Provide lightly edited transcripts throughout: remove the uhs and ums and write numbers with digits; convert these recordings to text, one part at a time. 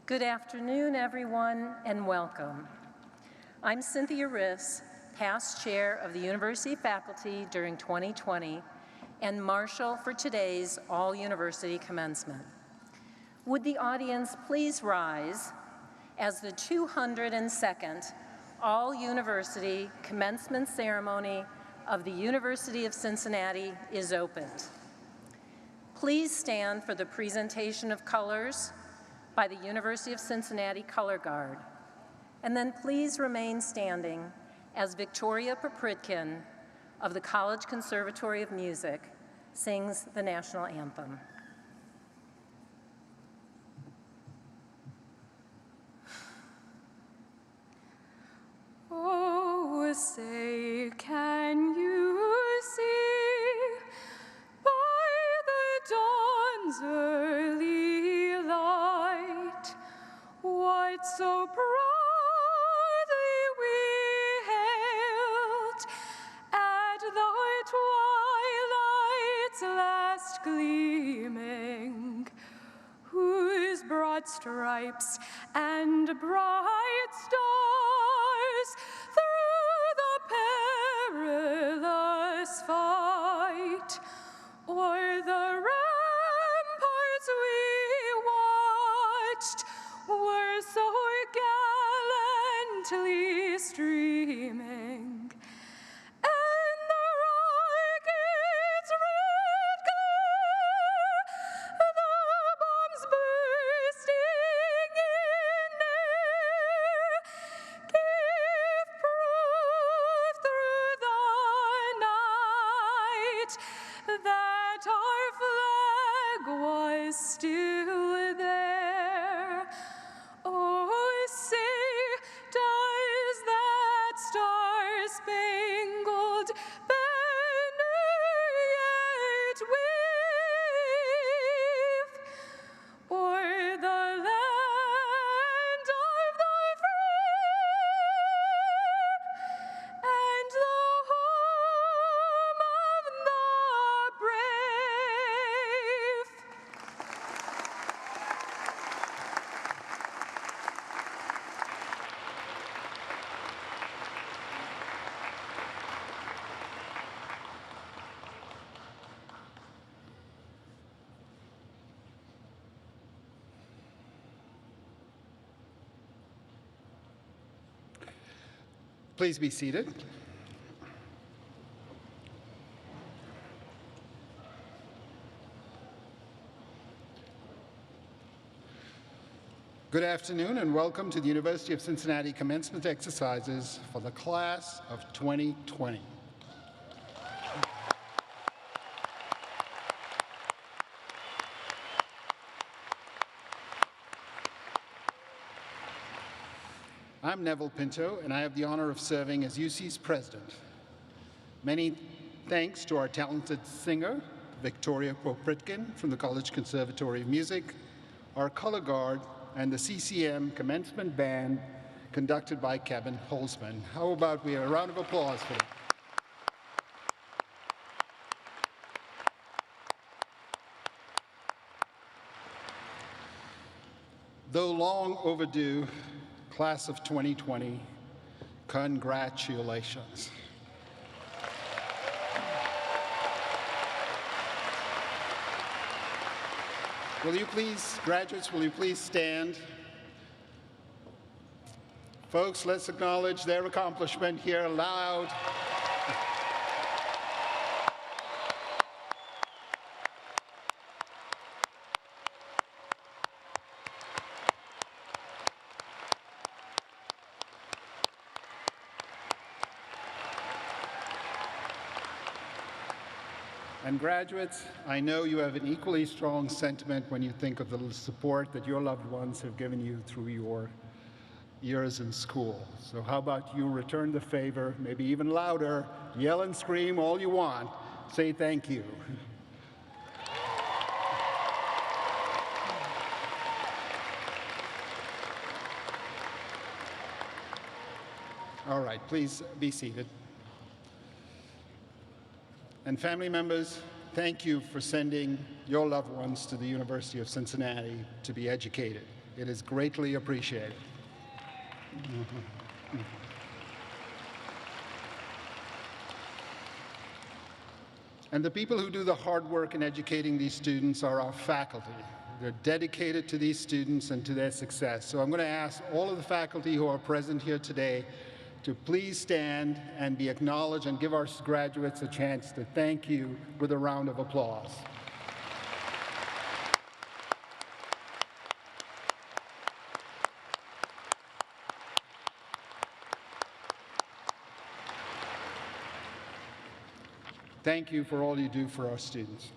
Good afternoon, everyone, and welcome. I'm Cynthia Riss, past chair of the University faculty during 2020 and marshal for today's all-university commencement. Would the audience please rise as the 202nd all-university commencement ceremony of the University of Cincinnati is opened. Please stand for the presentation of colors by the University of Cincinnati Color Guard, and then please remain standing as Victoria Popritkin of the College-Conservatory of Music sings the national anthem. Oh, say, can you see by the dawn's early light what so proudly we hailed at the twilight's last gleaming, whose broad stripes and bright stars through the perilous fight o'er the ramparts we watched were so gallantly streaming, and the rocket's red glare, the bombs bursting in air, give proof through the night that our flag was still there. Oh, say, does that star-spangled banner yet wave o'er the land of the free and the home of the brave? Please be seated. Good afternoon and welcome to the University of Cincinnati commencement exercises for the class of 2020. I'm Neville Pinto, and I have the honor of serving as UC's president. Many thanks to our talented singer, Victoria Popritkin from the College-Conservatory of Music, our color guard, and the CCM commencement band conducted by Kevin Holzman. How about we have a round of applause for them? Though long overdue, class of 2020, congratulations. Will you please, graduates, will you please stand? Folks, let's acknowledge their accomplishment here loud. And graduates, I know you have an equally strong sentiment when you think of the support that your loved ones have given you through your years in school. So how about you return the favor, maybe even louder, yell and scream all you want, say thank you. All right, please be seated. And family members, thank you for sending your loved ones to the University of Cincinnati to be educated. It is greatly appreciated. And the people who do the hard work in educating these students are our faculty. They're dedicated to these students and to their success. So I'm going to ask all of the faculty who are present here today to please stand and be acknowledged and give our graduates a chance to thank you with a round of applause. Thank you for all you do for our students.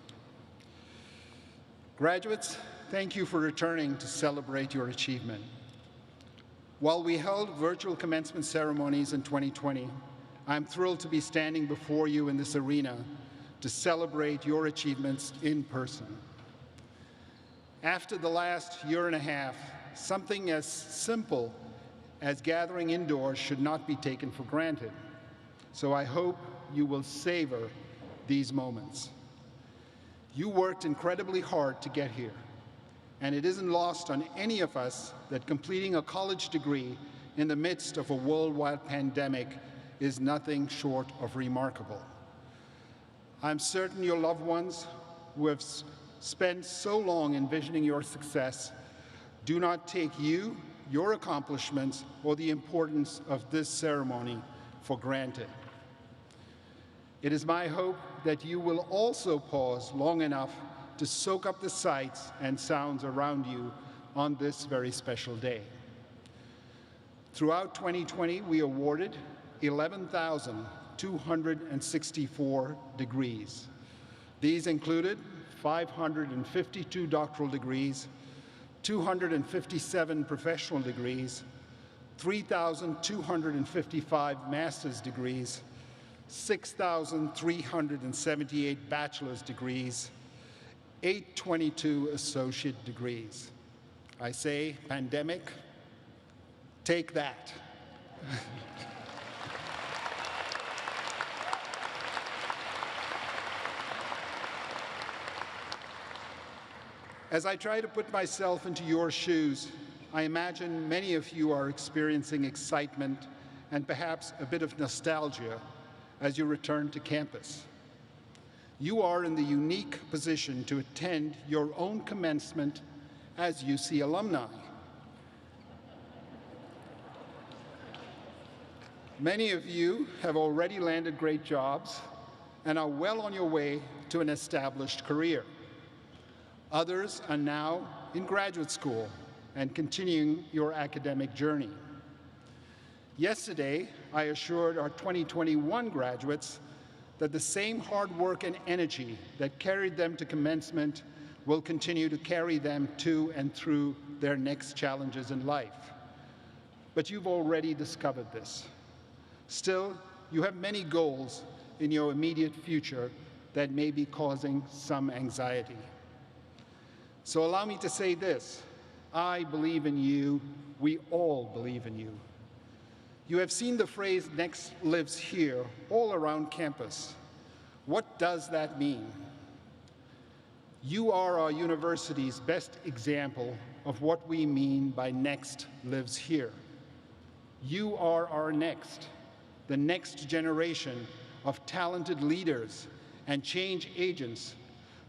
Graduates, thank you for returning to celebrate your achievement. While we held virtual commencement ceremonies in 2020, I'm thrilled to be standing before you in this arena to celebrate your achievements in person. After the last year and a half, something as simple as gathering indoors should not be taken for granted. So I hope you will savor these moments. You worked incredibly hard to get here, and it isn't lost on any of us that completing a college degree in the midst of a worldwide pandemic is nothing short of remarkable. I'm certain your loved ones who have spent so long envisioning your success do not take you, your accomplishments, or the importance of this ceremony for granted. It is my hope that you will also pause long enough to soak up the sights and sounds around you on this very special day. Throughout 2020, we awarded 11,264 degrees. These included 552 doctoral degrees, 257 professional degrees, 3,255 master's degrees, 6,378 bachelor's degrees, 822 associate degrees. I say, pandemic, take that. As I try to put myself into your shoes, I imagine many of you are experiencing excitement and perhaps a bit of nostalgia as you return to campus. You are in the unique position to attend your own commencement as UC alumni. Many of you have already landed great jobs and are well on your way to an established career. Others are now in graduate school and continuing your academic journey. Yesterday, I assured our 2021 graduates that the same hard work and energy that carried them to commencement will continue to carry them to and through their next challenges in life. But you've already discovered this. Still, you have many goals in your immediate future that may be causing some anxiety. So allow me to say this: I believe in you. We all believe in you. You have seen the phrase "next lives here" all around campus. What does that mean? You are our university's best example of what we mean by "next lives here." You are our next, the next generation of talented leaders and change agents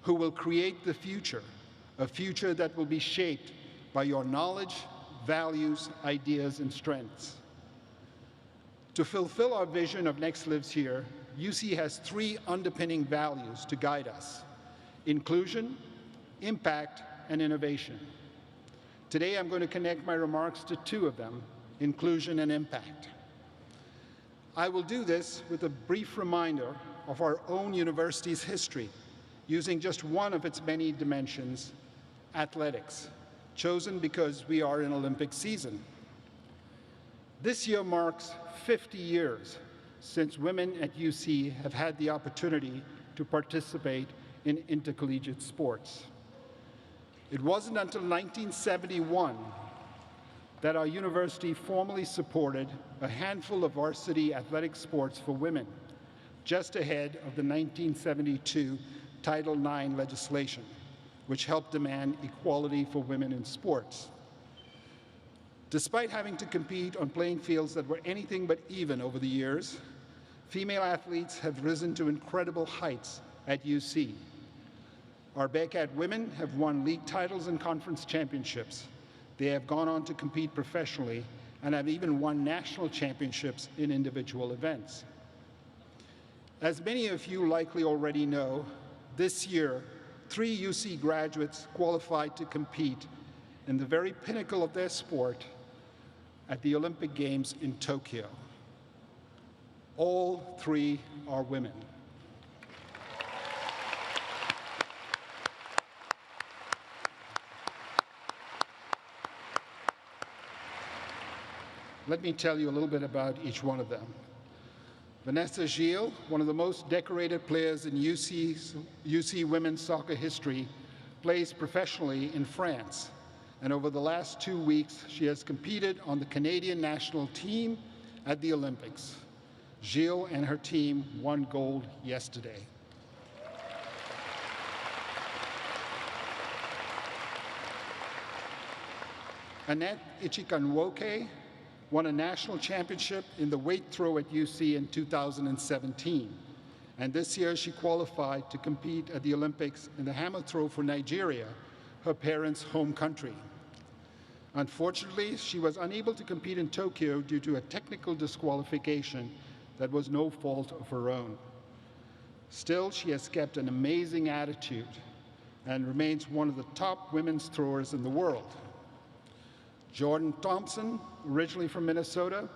who will create the future, a future that will be shaped by your knowledge, values, ideas, and strengths. To fulfill our vision of Next Lives Here, UC has 3 underpinning values to guide us: inclusion, impact, and innovation. Today, I'm going to connect my remarks to 2 of them: inclusion and impact. I will do this with a brief reminder of our own university's history, using just one of its many dimensions, athletics, chosen because we are in Olympic season. This year marks 50 years since women at UC have had the opportunity to participate in intercollegiate sports. It wasn't until 1971 that our university formally supported a handful of varsity athletic sports for women, just ahead of the 1972 Title IX legislation. which help demand equality for women in sports. Despite having to compete on playing fields that were anything but even over the years, female athletes have risen to incredible heights at UC. Our Bearcat women have won league titles and conference championships. They have gone on to compete professionally and have even won national championships in individual events. As many of you likely already know, this year, 3 UC graduates qualified to compete in the very pinnacle of their sport at the Olympic Games in Tokyo. All 3 are women. Let me tell you a little bit about each one of them. Vanessa Gilles, one of the most decorated players in UC women's soccer history, plays professionally in France. And over the last 2 weeks, she has competed on the Canadian national team at the Olympics. Gilles and her team won gold yesterday. Annette Ichikanwoke won a national championship in the weight throw at UC in 2017. And this year she qualified to compete at the Olympics in the hammer throw for Nigeria, her parents' home country. Unfortunately, she was unable to compete in Tokyo due to a technical disqualification that was no fault of her own. Still, she has kept an amazing attitude and remains one of the top women's throwers in the world. Jordan Thompson, originally from Minnesota,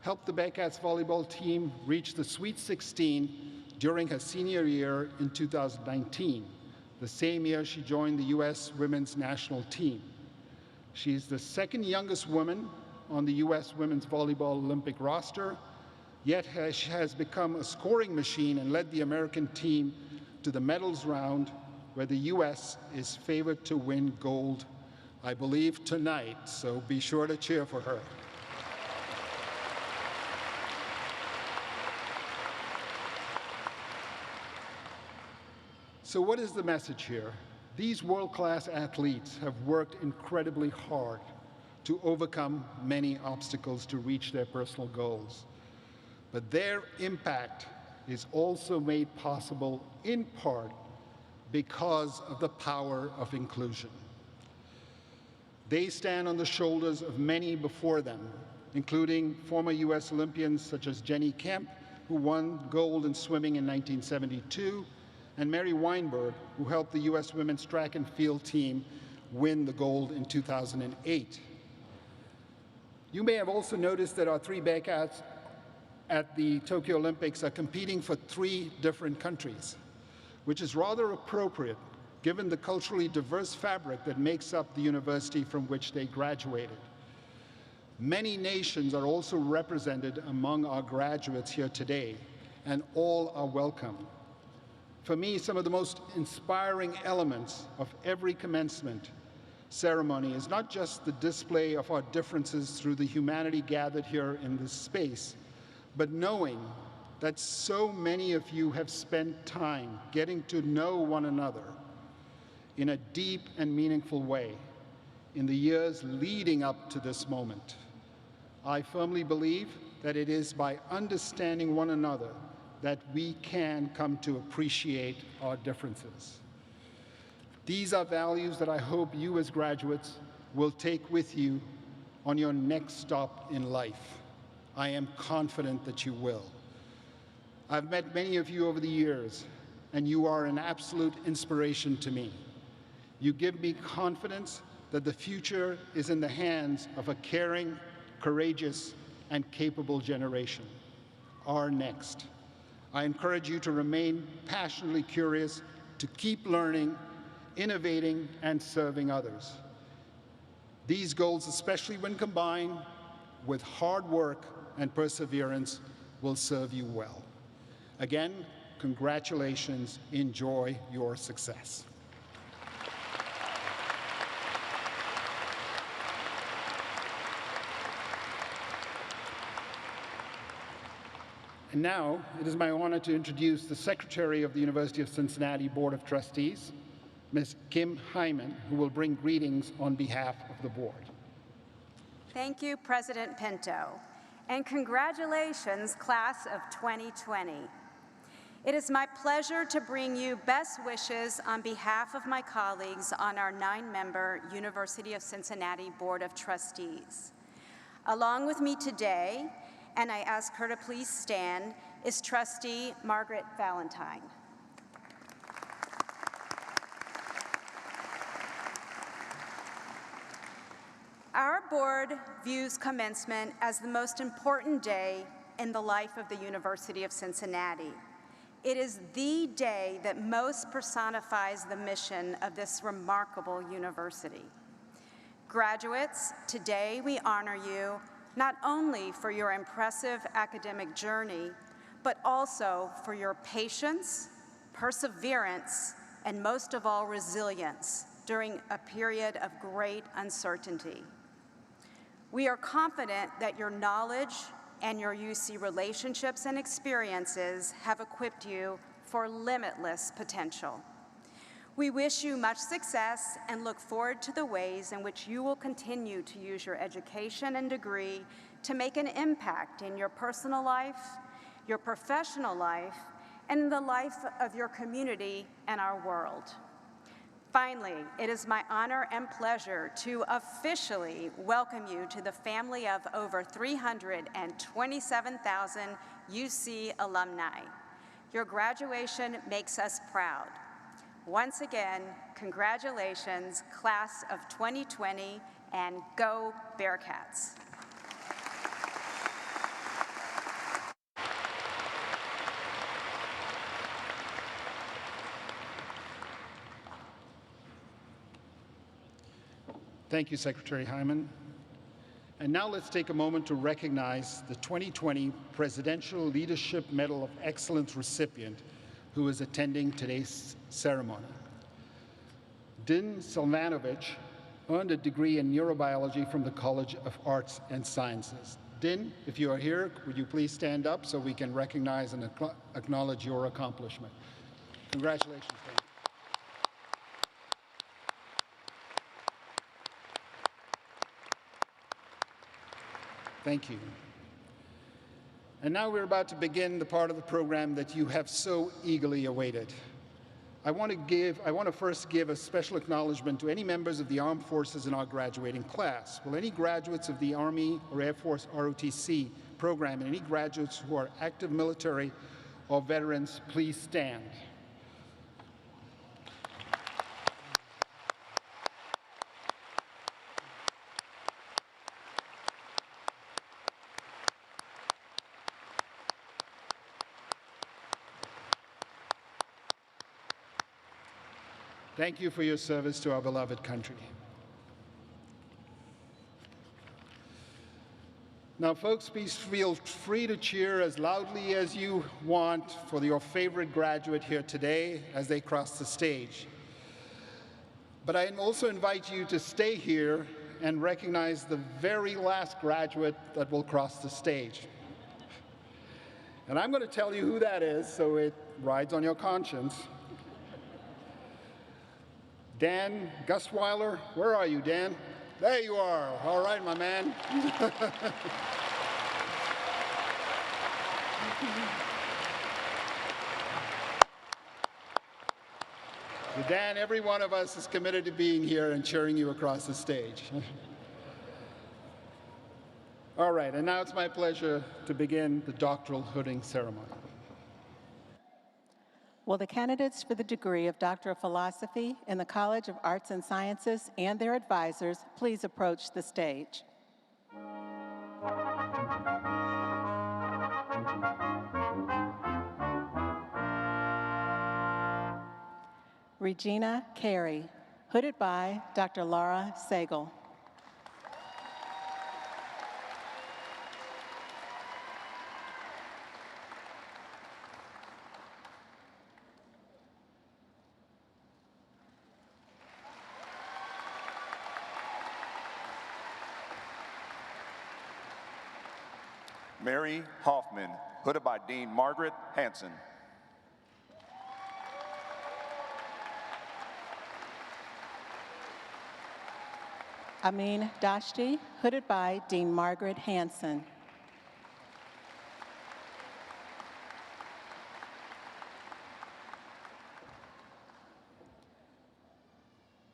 helped the Bearcats volleyball team reach the Sweet 16 during her senior year in 2019, the same year she joined the U.S. women's national team. She's the second youngest woman on the U.S. women's volleyball Olympic roster, yet she has become a scoring machine and led the American team to the medals round, where the U.S. is favored to win gold, I believe, tonight, so be sure to cheer for her. So what is the message here? These world-class athletes have worked incredibly hard to overcome many obstacles to reach their personal goals. But their impact is also made possible in part because of the power of inclusion. They stand on the shoulders of many before them, including former U.S. Olympians such as Jenny Kemp, who won gold in swimming in 1972, and Mary Weinberg, who helped the U.S. women's track and field team win the gold in 2008. You may have also noticed that our 3 Bearcats at the Tokyo Olympics are competing for 3 different countries, which is rather appropriate given the culturally diverse fabric that makes up the university from which they graduated. Many nations are also represented among our graduates here today, and all are welcome. For me, some of the most inspiring elements of every commencement ceremony is not just the display of our differences through the humanity gathered here in this space, but knowing that so many of you have spent time getting to know one another in a deep and meaningful way in the years leading up to this moment. I firmly believe that it is by understanding one another that we can come to appreciate our differences. These are values that I hope you as graduates will take with you on your next stop in life. I am confident that you will. I've met many of you over the years, and you are an absolute inspiration to me. You give me confidence that the future is in the hands of a caring, courageous, and capable generation, our next. I encourage you to remain passionately curious, to keep learning, innovating, and serving others. These goals, especially when combined with hard work and perseverance, will serve you well. Again, congratulations. Enjoy your success. And now, it is my honor to introduce the Secretary of the University of Cincinnati Board of Trustees, Ms. Kim Hyman, who will bring greetings on behalf of the board. Thank you, President Pinto, and congratulations, class of 2020. It is my pleasure to bring you best wishes on behalf of my colleagues on our 9-member University of Cincinnati Board of Trustees. Along with me today, and I ask her to please stand, is Trustee Margaret Valentine. Our board views commencement as the most important day in the life of the University of Cincinnati. It is the day that most personifies the mission of this remarkable university. Graduates, today we honor you not only for your impressive academic journey, but also for your patience, perseverance, and most of all, resilience during a period of great uncertainty. We are confident that your knowledge and your UC relationships and experiences have equipped you for limitless potential. We wish you much success and look forward to the ways in which you will continue to use your education and degree to make an impact in your personal life, your professional life, and in the life of your community and our world. Finally, it is my honor and pleasure to officially welcome you to the family of over 327,000 UC alumni. Your graduation makes us proud. Once again, congratulations, class of 2020, and go Bearcats. Thank you, Secretary Hyman. And now let's take a moment to recognize the 2020 Presidential Leadership Medal of Excellence recipient who is attending today's ceremony. Din Silvanovich earned a degree in neurobiology from the College of Arts and Sciences. Din, if you are here, would you please stand up so we can recognize and acknowledge your accomplishment. Congratulations, Din. Thank you. And now we're about to begin the part of the program that you have so eagerly awaited. I want to first give a special acknowledgement to any members of the armed forces in our graduating class. Will any graduates of the Army or Air Force ROTC program and any graduates who are active military or veterans please stand? Thank you for your service to our beloved country. Now, folks, please feel free to cheer as loudly as you want for your favorite graduate here today as they cross the stage. But I also invite you to stay here and recognize the very last graduate that will cross the stage. And I'm going to tell you who that is, so it rides on your conscience. Dan Gustweiler, where are you, Dan? There you are. All right, my man. So Dan, every one of us is committed to being here and cheering you across the stage. All right, and now it's my pleasure to begin the doctoral hooding ceremony. Will the candidates for the degree of Doctor of Philosophy in the College of Arts and Sciences and their advisors please approach the stage? Regina Carey, hooded by Dr. Laura Sagel. Mary Hoffman, hooded by Dean Margaret Hanson. Amin Dashti, hooded by Dean Margaret Hanson.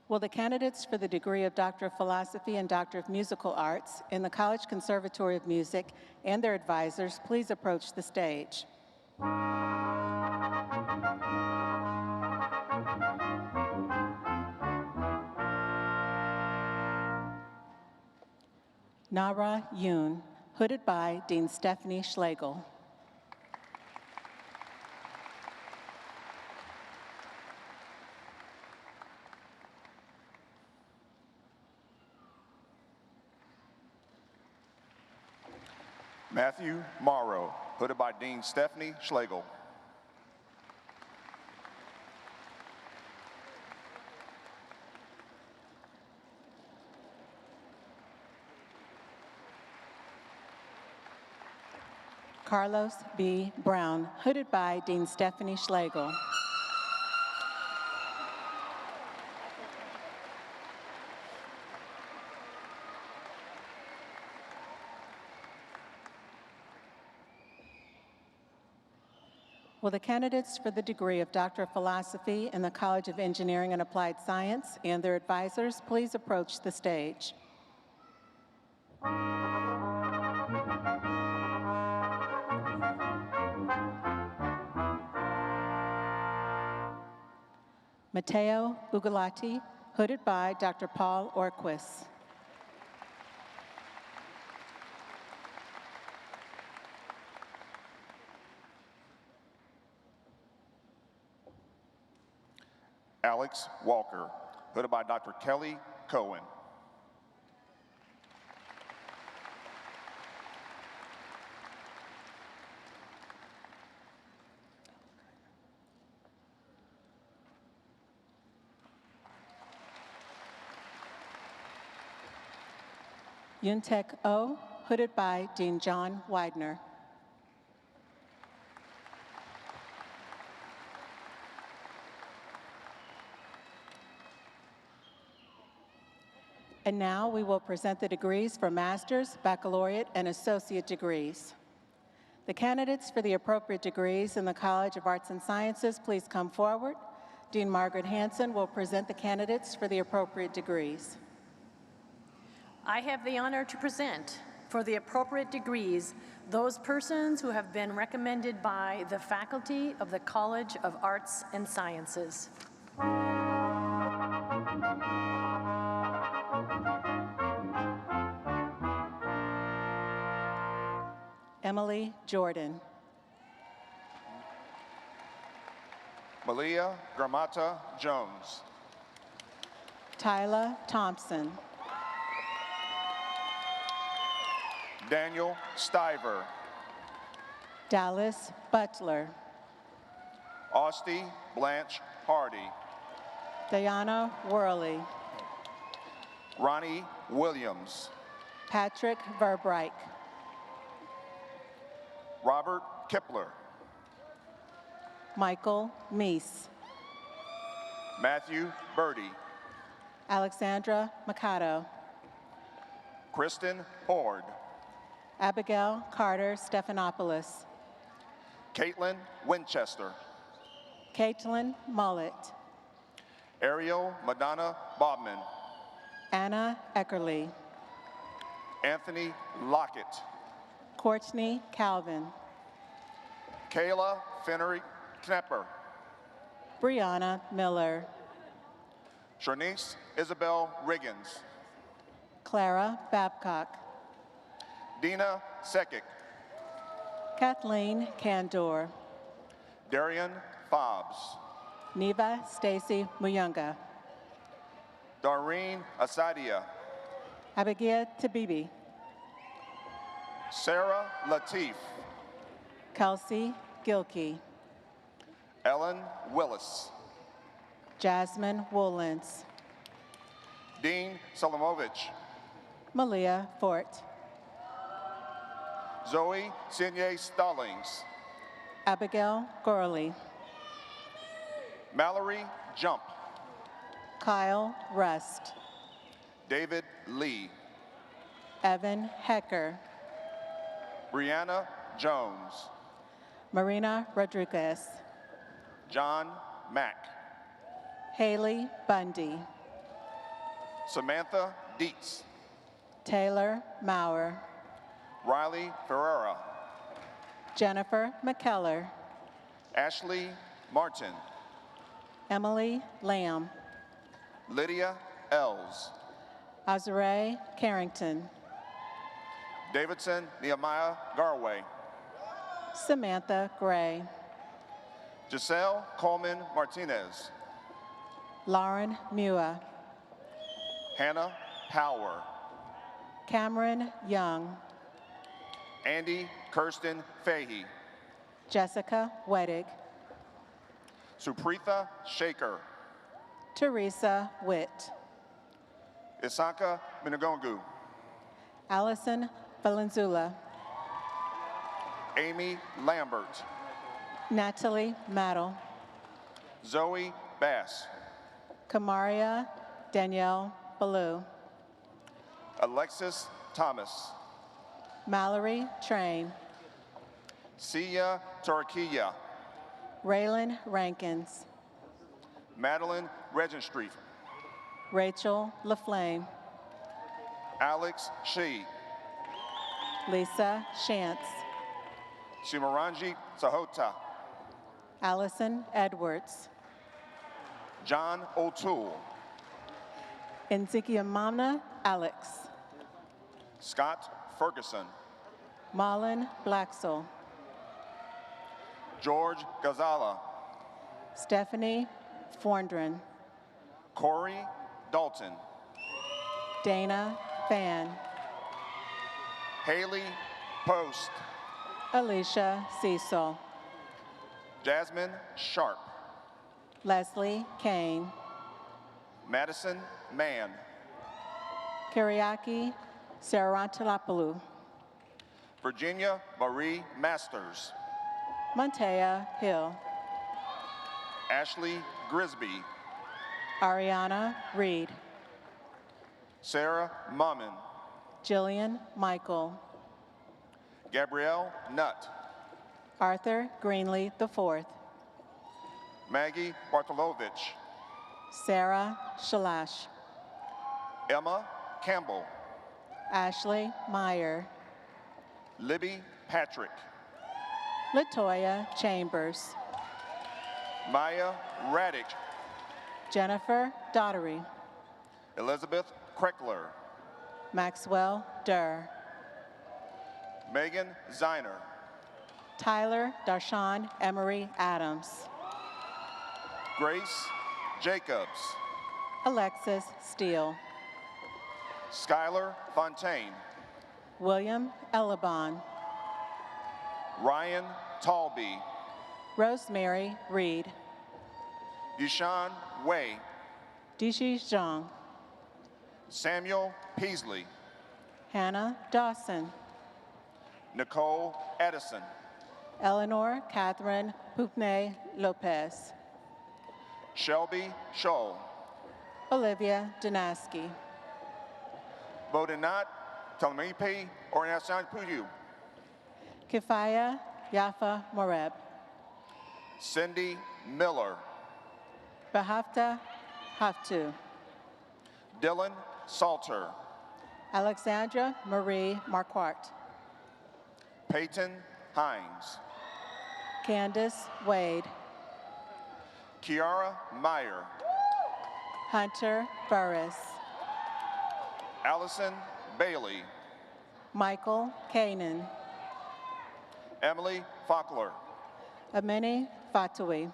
Will the candidates for the degree of Doctor of Philosophy and Doctor of Musical Arts in the College-Conservatory of Music and their advisors please approach the stage? Nara Yoon, hooded by Dean Stephanie Schlegel. Matthew Morrow, hooded by Dean Stephanie Schlegel. Carlos B. Brown, hooded by Dean Stephanie Schlegel. Will the candidates for the degree of Doctor of Philosophy in the College of Engineering and Applied Science and their advisors please approach the stage? Matteo Ugolati, hooded by Dr. Paul Orquist. Alex Walker, hooded by Dr. Kelly Cohen. Yuntek O, hooded by Dean John Widener. And now we will present the degrees for master's, baccalaureate, and associate degrees. The candidates for the appropriate degrees in the College of Arts and Sciences, please come forward. Dean Margaret Hanson will present the candidates for the appropriate degrees. I have the honor to present for the appropriate degrees those persons who have been recommended by the faculty of the College of Arts and Sciences. Emily Jordan. Malia Gramata Jones. Tyler Thompson. Daniel Stiver. Dallas Butler. Austie Blanche Hardy. Diana Worley. Ronnie Williams. Patrick Verbright. Robert Kipler. Michael Meese. Matthew Birdie. Alexandra Mikado. Kristen Horde. Abigail Carter Stephanopoulos. Caitlin Winchester. Caitlin Mullet. Ariel Madonna Bobman. Anna Eckerly. Anthony Lockett. Courtney Calvin. Kayla Finnery Knepper. Brianna Miller. Shanice Isabel Riggins. Clara Babcock. Dina Sekic. Kathleen Candor. Darian Fobbs. Neva Stacy Muyunga. Dareen Asadia. Abigail Tabibi. Sarah Latif. Kelsey Gilkey. Ellen Willis. Jasmine Woolens. Dean Solomovich. Malia Fort. Zoe Sinye Stallings. Abigail Gorley. Mallory Jump. Kyle Rust. David Lee. Evan Hecker, Brianna Jones. Marina Rodriguez, John Mack. Haley Bundy, Samantha Dietz. Taylor Maurer, Riley Ferreira. Jennifer McKellar, Ashley Martin. Emily Lamb, Lydia Els. Azure Carrington, Davidson Nehemiah Garway. Samantha Gray, Giselle Coleman Martinez. Lauren Mua, Hannah Power. Cameron Young, Andy Kirsten Fahey. Jessica Wedig, Supritha Shaker. Teresa Witt, Isaka Minagongu. Allison Valenzuela, Amy Lambert. Natalie Maddle, Zoe Bass. Kamaria Danielle Ballou, Alexis Thomas. Mallory Train, Sia Torquilla. Raylan Rankins, Madeline Regenstreet. Rachel LaFlame, Alex Shee. Lisa Shantz, Shimaranji Sahota. Allison Edwards, John O'Toole. Nzikiamana Alex, Scott Ferguson. Marlon Blacksell, George Gazala. Stephanie Fondren, Corey Dalton. Dana Fan, Haley Post. Alicia Cecil, Jasmine Sharp. Leslie Kane, Madison Mann. Kyriaki Sarantalapoulou, Virginia Marie Masters. Montea Hill, Ashley Grisby. Ariana Reed, Sarah Mummin. Jillian Michael, Gabrielle Nutt. Arthur Greenlee IV, Maggie Bartolovich. Sarah Shalash, Emma Campbell. Ashley Meyer, Libby Patrick. Latoya Chambers, Maya Raddick. Jennifer Daughtery, Elizabeth Kreckler. Maxwell Durr, Megan Ziner. Tyler Darshawn Emery Adams, Grace Jacobs. Alexis Steele, Skylar Fontaine. William Elabon, Ryan Talby. Rosemary Reed, Yishan Wei. Dishi Zhang, Samuel Peasley. Hannah Dawson, Nicole Edison. Eleanor Catherine Pupne Lopez, Shelby Scholl. Olivia Danaski, Bodinat Talmipi Ornasan Puyu. Kifaya Yafa Moreb, Cindy Miller. Behafta Haftu, Dylan Salter. Alexandra Marie Marquardt, Peyton Hines. Candace Wade, Kiara Meyer. Hunter Burris, Allison Bailey. Michael Kanan, Emily Fackler. Amini Fatui,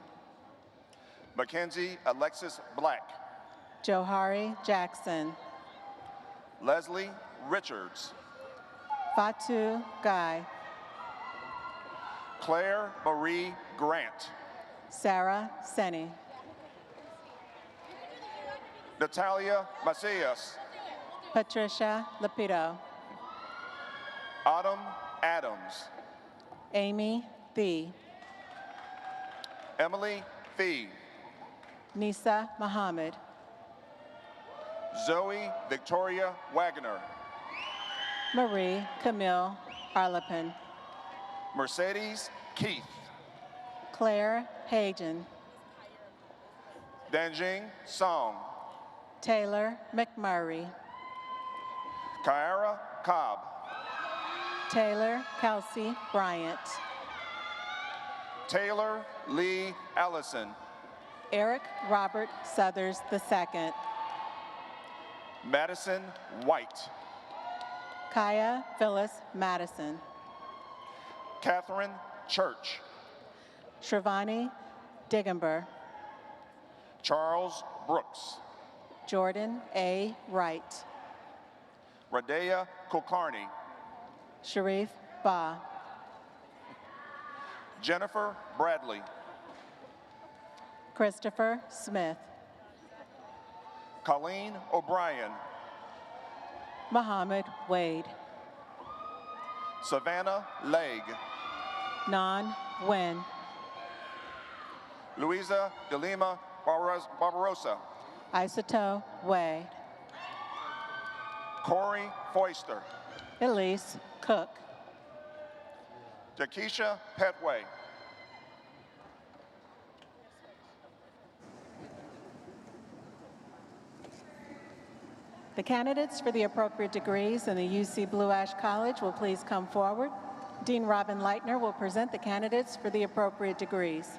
Mackenzie Alexis Black. Johari Jackson, Leslie Richards. Fatu Guy, Claire Marie Grant. Sarah Seni, Natalia Macias. Patricia Lapido, Autumn Adams. Amy Thee, Emily Fee. Nisa Muhammad, Zoe Victoria Wagner. Marie Camille Harlepin. Mercedes Keith. Claire Hagen. Danjing Song. Taylor McMurray. Kyara Cobb. Taylor Kelsey Bryant. Taylor Lee Allison. Eric Robert Southers II. Madison White. Kaya Phyllis Madison. Catherine Church. Shravani Digamber. Charles Brooks. Jordan A. Wright. Radea Kulkarni. Sharif Ba. Jennifer Bradley. Christopher Smith. Colleen O'Brien. Muhammad Wade. Savannah Legg. Nan Nguyen. Luisa de Lima Barbarossa. Isato Way. Corey Foister. Elise Cook. Takesha Petway. The candidates for the appropriate degrees in the UC Blue Ash College will please come forward. Dean Robin Leitner will present the candidates for the appropriate degrees.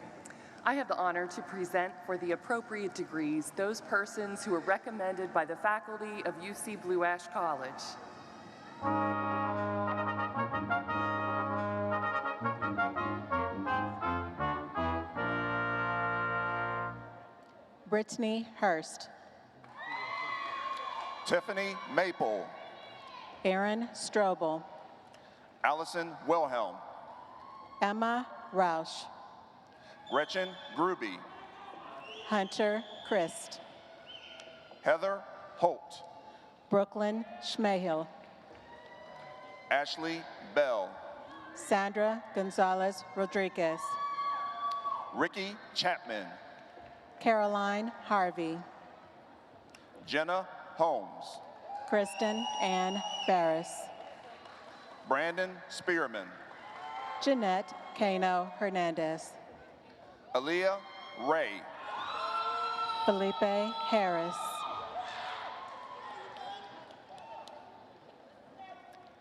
I have the honor to present for the appropriate degrees those persons who are recommended by the faculty of UC Blue Ash College. Brittany Hurst. Tiffany Maple. Aaron Strobel. Allison Wilhelm. Emma Rausch. Gretchen Gruby. Hunter Christ. Heather Holt. Brooklyn Schmehill. Ashley Bell. Sandra Gonzalez Rodriguez. Ricky Chapman. Caroline Harvey. Jenna Holmes. Kristen Ann Barris. Brandon Spearman. Jeanette Cano Hernandez. Aaliyah Ray. Felipe Harris.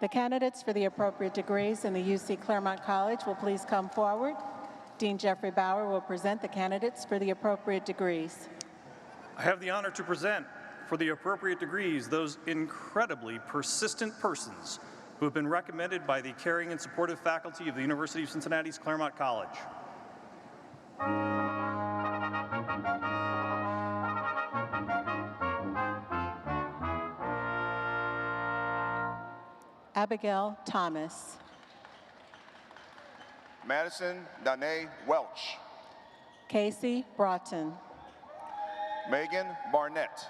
The candidates for the appropriate degrees in the UC Clermont College will please come forward. Dean Jeffrey Bauer will present the candidates for the appropriate degrees. I have the honor to present for the appropriate degrees those incredibly persistent persons who have been recommended by the caring and supportive faculty of the University of Cincinnati's Clermont College. Abigail Thomas. Madison Danae Welch. Casey Broughton. Megan Barnett.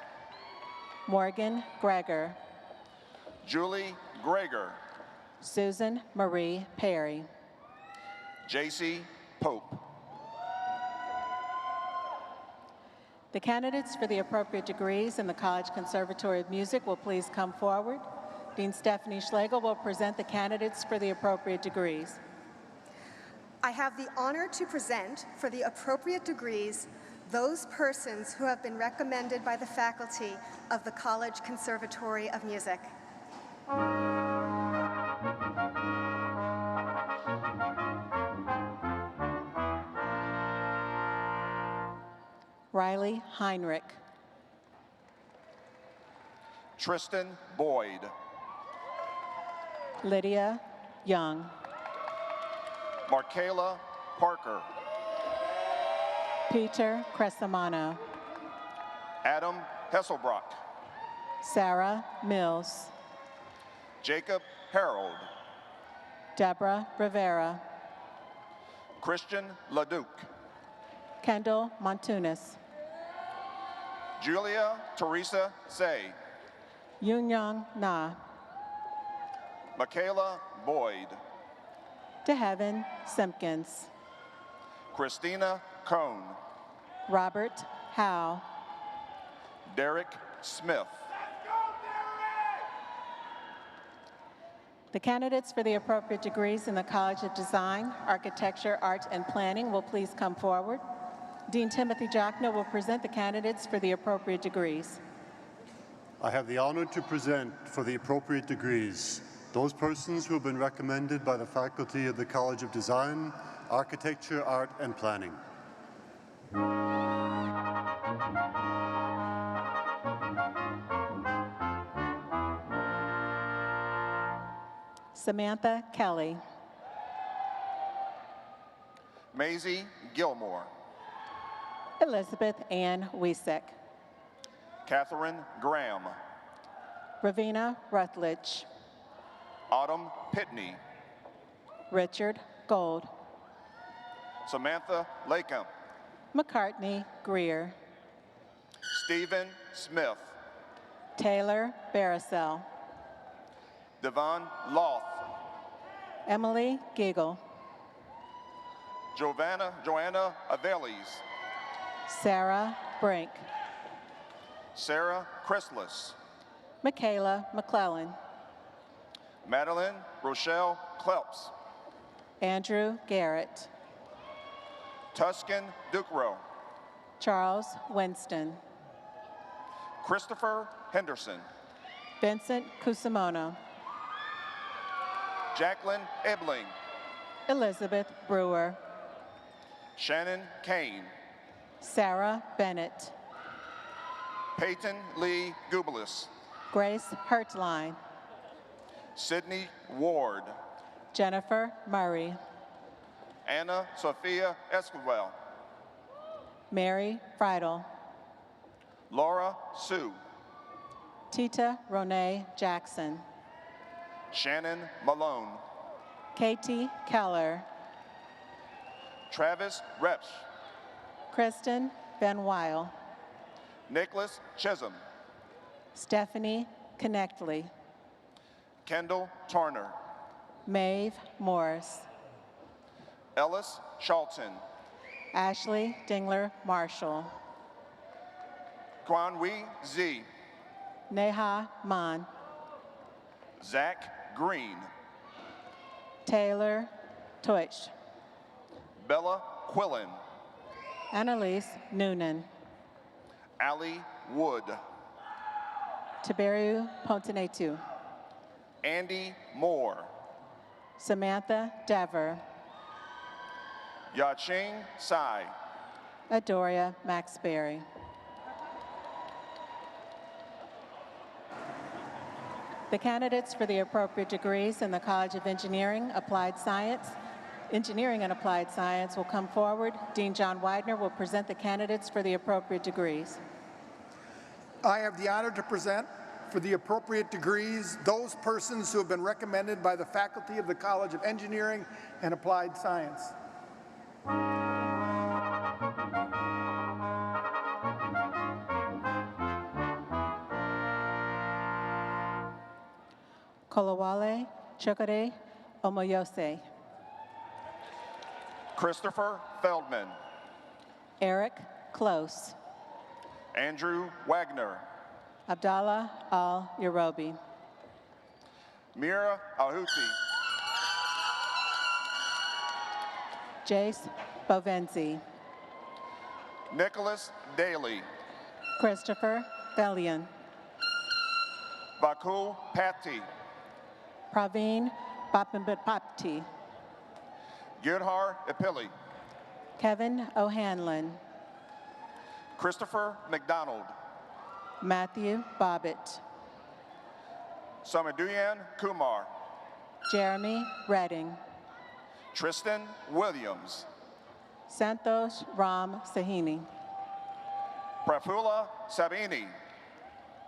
Morgan Greger. Julie Greger. Susan Marie Perry. JC Pope. The candidates for the appropriate degrees in the College-Conservatory of Music will please come forward. Dean Stephanie Schlegel will present the candidates for the appropriate degrees. I have the honor to present for the appropriate degrees those persons who have been recommended by the faculty of the College-Conservatory of Music. Riley Heinrich. Tristan Boyd. Lydia Young. Markayla Parker. Peter Cresamano. Adam Hesselbrock. Sarah Mills. Jacob Harold. Deborah Rivera. Christian LaDuke. Kendall Montunis. Julia Teresa Say. Yoon Na. Michaela Boyd. DeHeaven Simpkins. Christina Cohn. Robert Howe. Derek Smith. The candidates for the appropriate degrees in the College of Design, Architecture, Art, and Planning will please come forward. Dean Timothy Jochner will present the candidates for the appropriate degrees. I have the honor to present for the appropriate degrees those persons who have been recommended by the faculty of the College of Design, Architecture, Art, and Planning. Samantha Kelly. Maisie Gilmore. Elizabeth Ann Wiesek. Catherine Graham. Ravina Rutledge. Autumn Pitney. Richard Gold. Samantha Lakem. McCartney Greer. Stephen Smith. Taylor Barrisell. Devon Loth. Emily Giggle. Joanna Aveles. Sarah Brink. Sarah Chrysalis. Michaela McClellan. Madeline Rochelle Klelps. Andrew Garrett. Tuscan Ducro. Charles Winston. Christopher Henderson. Vincent Cusimano. Jacqueline Ebling. Elizabeth Brewer. Shannon Kane. Sarah Bennett. Peyton Lee Gubelis. Grace Hertline. Sydney Ward. Jennifer Murray. Anna Sophia Esquivel. Mary Friedel. Laura Sue. Tita Renee Jackson. Shannon Malone. Katie Keller. Travis Repsch. Kristen Van Weil. Nicholas Chisholm. Stephanie Connectley. Kendall Turner. Maeve Morris. Ellis Charlton. Ashley Dingler Marshall. Kwanwi Z. Neha Mann. Zach Green. Taylor Teutsch. Bella Quillen. Annalise Noonan. Allie Wood. Tiberiu Pontenetu. Andy Moore. Samantha Dever. Yaching Sai. Adoria Maxberry. The candidates for the appropriate degrees in the College of Engineering and Applied Science will come forward. Dean John Widener will present the candidates for the appropriate degrees. I have the honor to present for the appropriate degrees those persons who have been recommended by the faculty of the College of Engineering and Applied Science. Kolawale Chokore Omoyose. Christopher Feldman. Eric Close. Andrew Wagner. Abdallah Al-Yarobi. Mira Ahuti. Jace Bovenzi. Nicholas Daly. Christopher Bellion. Bakul Patti. Praveen Bapambapti. Gidhar Epili. Kevin O'Hanlon. Christopher McDonald. Matthew Bobbitt. Samaduyan Kumar. Jeremy Redding. Tristan Williams. Santosh Ram Sahini. Prafula Sabini.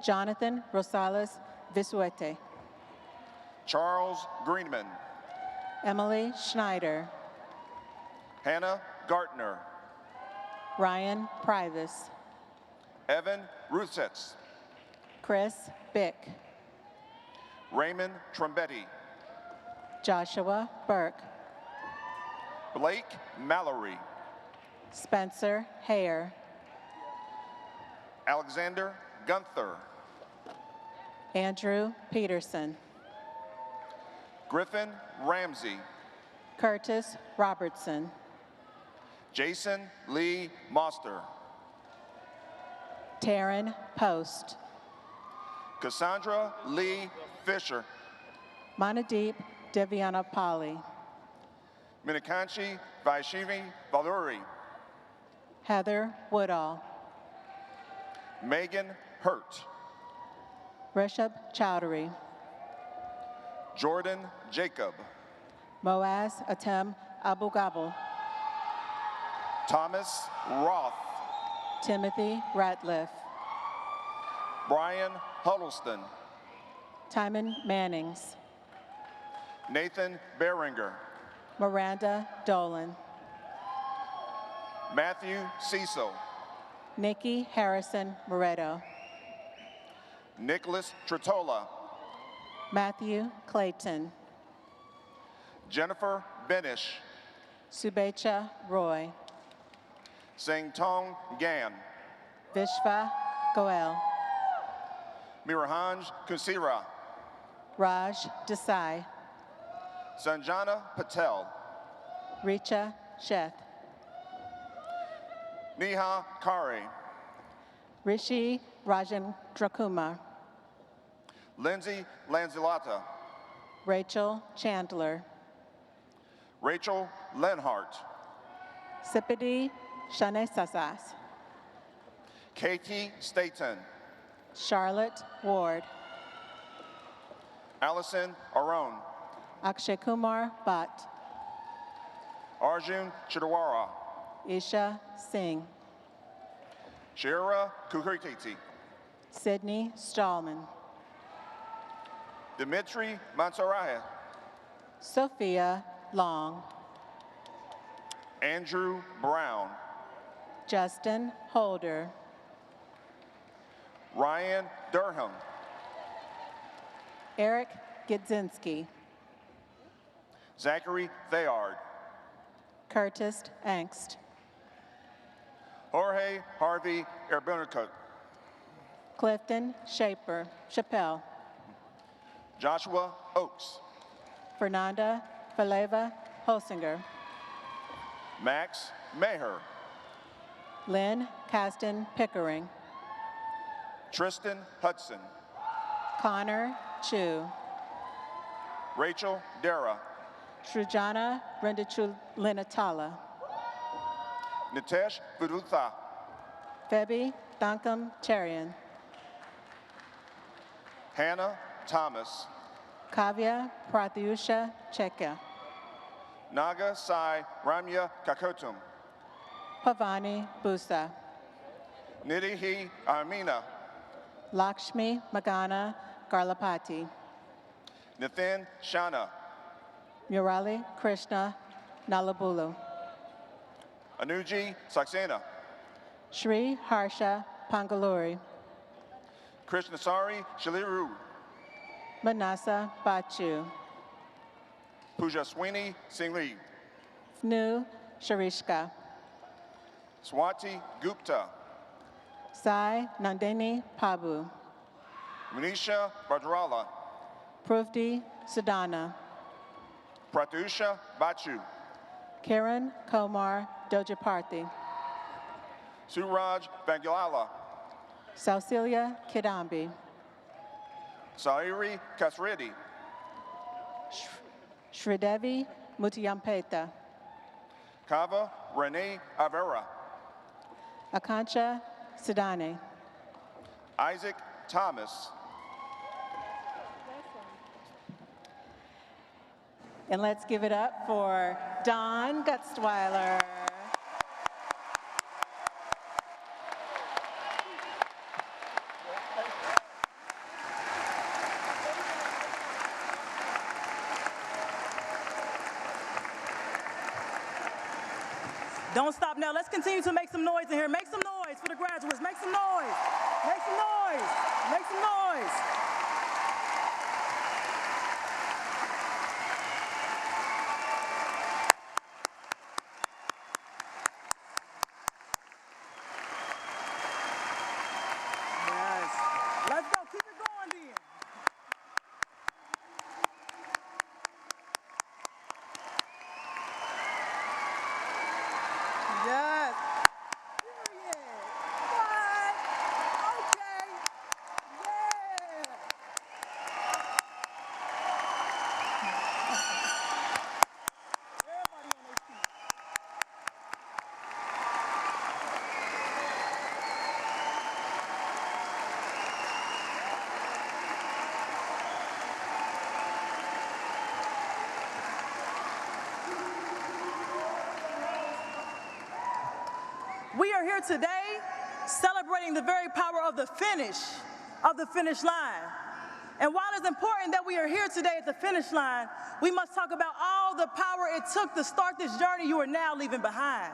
Jonathan Rosales Visuete. Charles Greenman. Emily Schneider. Hannah Gartner. Ryan Privis. Evan Rusets. Chris Bick. Raymond Trombetti. Joshua Burke. Blake Mallory. Spencer Hare. Alexander Gunther. Andrew Peterson. Griffin Ramsey. Curtis Robertson. Jason Lee Moster. Taryn Post. Cassandra Lee Fisher. Manadeep Deviana Pali. Minikanchi Vaishivi Valuri. Heather Woodall. Megan Hurt. Rishabh Chowdhury. Jordan Jacob. Moaz Atem Abu Gabel. Thomas Roth. Timothy Ratliff. Brian Huddleston. Timon Mannings. Nathan Beringer. Miranda Dolan. Matthew Cecil. Nikki Harrison Moretto. Nicholas Tretola. Matthew Clayton. Jennifer Benish. Subecha Roy. Sing Tong Gan. Vishva Goel. Mirahanj Kusira. Raj Desai. Sanjana Patel. Richa Sheth. Neha Kari. Rishi Rajan Drakumar. Lindsay Lanzilata. Rachel Chandler. Rachel Lenhart. Sipidi Shanesasas. Katie Staten. Charlotte Ward. Allison Aron. Akshay Kumar Bhatt. Arjun Chidawara. Isha Singh. Shira Kukrikiti. Sydney Stallman. Dimitri Mansarahe. Sophia Long. Andrew Brown. Justin Holder. Ryan Durham. Eric Gidzinski. Zachary Thayard. Curtis Angst. Jorge Harvey Erbenicot. Clifton Chappelle. Joshua Oakes. Fernanda Faleva Holsinger. Max Maher. Lynn Caston Pickering. Tristan Hudson. Connor Chu. Rachel Dara. Shrujana Rendachulinatala. Nitesh Vidutha. Febi Dankam Cherian. Hannah Thomas. Kavya Prathyusha Cheka. Naga Sai Ramya Kakotum. Pavani Busa. Nidhi Amina. Lakshmi Magana Garlapati. Nathan Shana. Murali Krishna Nalabulu. Anuji Saxena. Shri Harsha Pangaluri. Krishnasari Shaliru. Manasa Bachu. Pooja Sweeney Singli. Fnu Sharishka. Swati Gupta. Sai Nandini Pabu. Manisha Badrala. Pruvdi Sudana. Pratusha Bachu. Kiran Komar Dojaparthi. Suraj Bangilala. Saucilia Kidambi. Sairi Kasredi. Shridevi Mutiyampeta. Kava Rene Avera. Akancha Sidane. Isaac Thomas. And let's give it up for Don Gutzweiler. Don't stop now. Let's continue to make some noise in here. Make some noise for the graduates. Make some noise. Make some noise. Make some noise. Yes. Let's go. Keep it going then. are here today celebrating the very power of the finish line. And while it's important that we are here today at the finish line, we must talk about all the power it took to start this journey you are now leaving behind.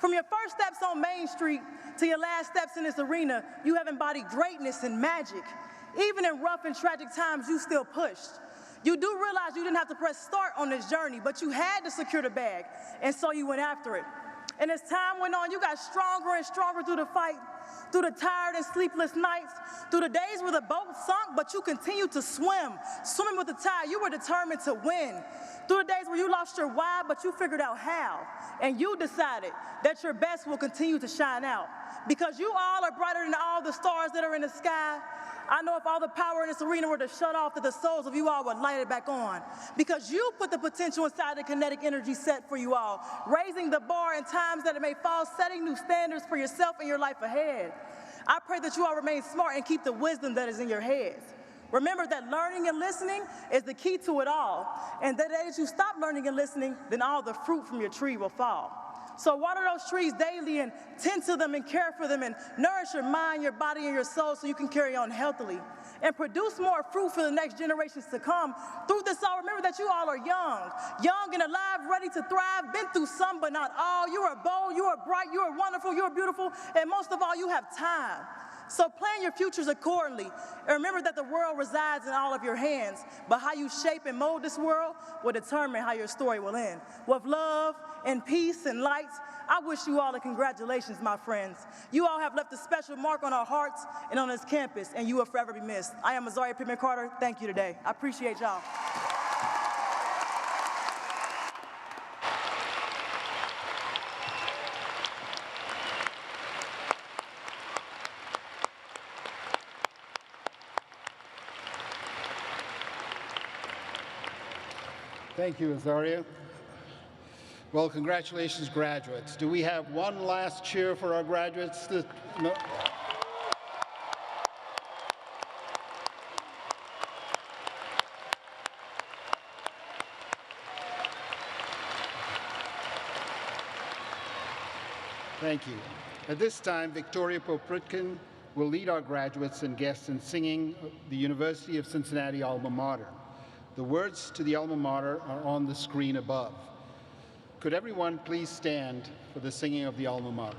From your first steps on Main Street to your last steps in this arena, you have embodied greatness and magic. Even in rough and tragic times, you still pushed. You do realize you didn't have to press start on this journey, but you had to secure the bag, and so you went after it. And as time went on, you got stronger and stronger through the fight, through the tired and sleepless nights, through the days where the boat sunk, but you continued to swim, swimming with the tide. You were determined to win. Through the days where you lost your why, but you figured out how. And you decided that your best will continue to shine out. Because you all are brighter than all the stars that are in the sky. I know if all the power in this arena were to shut off, that the souls of you all would light it back on. Because you put the potential inside the kinetic energy set for you all, raising the bar in times that it may fall, setting new standards for yourself and your life ahead. I pray that you all remain smart and keep the wisdom that is in your heads. Remember that learning and listening is the key to it all. And that as you stop learning and listening, then all the fruit from your tree will fall. So water those trees daily and tend to them and care for them and nourish your mind, your body, and your soul so you can carry on healthily. And produce more fruit for the next generations to come. Through this all, remember that you all are young and alive, ready to thrive, been through some but not all. You are bold, you are bright, you are wonderful, you are beautiful, and most of all, you have time. So plan your futures accordingly. And remember that the world resides in all of your hands, but how you shape and mold this world will determine how your story will end. With love and peace and light, I wish you all a congratulations, my friends. You all have left a special mark on our hearts and on this campus, and you will forever be missed. I am Azaria Pittman Carter. Thank you today. I appreciate y'all. Thank you, Azaria. Well, congratulations, graduates. Do we have one last cheer for our graduates? No? Thank you. At this time, Victoria Popritkin will lead our graduates and guests in singing the University of Cincinnati alma mater. The words to the alma mater are on the screen above. Could everyone please stand for the singing of the alma mater?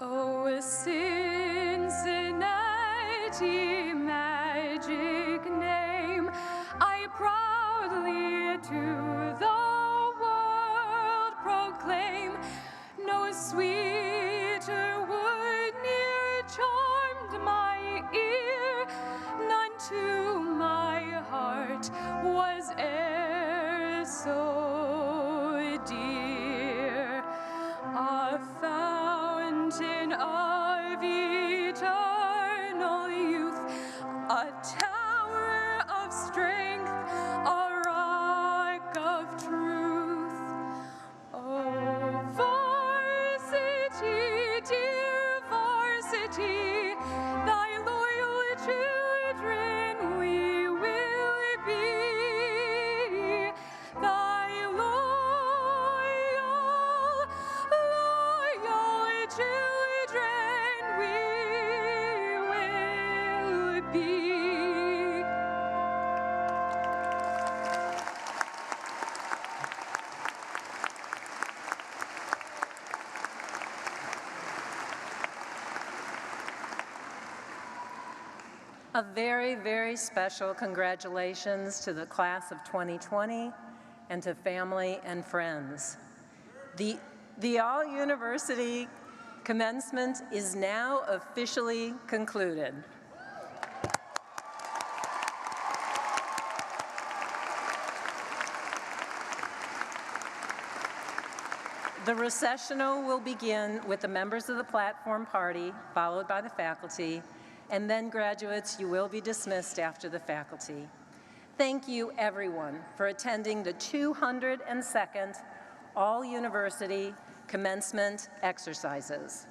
Oh, Cincinnati, magic name, I proudly to the world proclaim. No sweeter word near charmed my ear, none to my heart was e'er so dear. A fountain of eternal youth, a tower of strength, a rock of truth. Oh, varsity, dear varsity, thy loyal children we will be. Thy loyal children we will be. A very, very special congratulations to the class of 2020 and to family and friends. The all-university commencement is now officially concluded. The recessional will begin with the members of the platform party, followed by the faculty, and then graduates, you will be dismissed after the faculty. Thank you, everyone, for attending the 202nd All-University commencement exercises.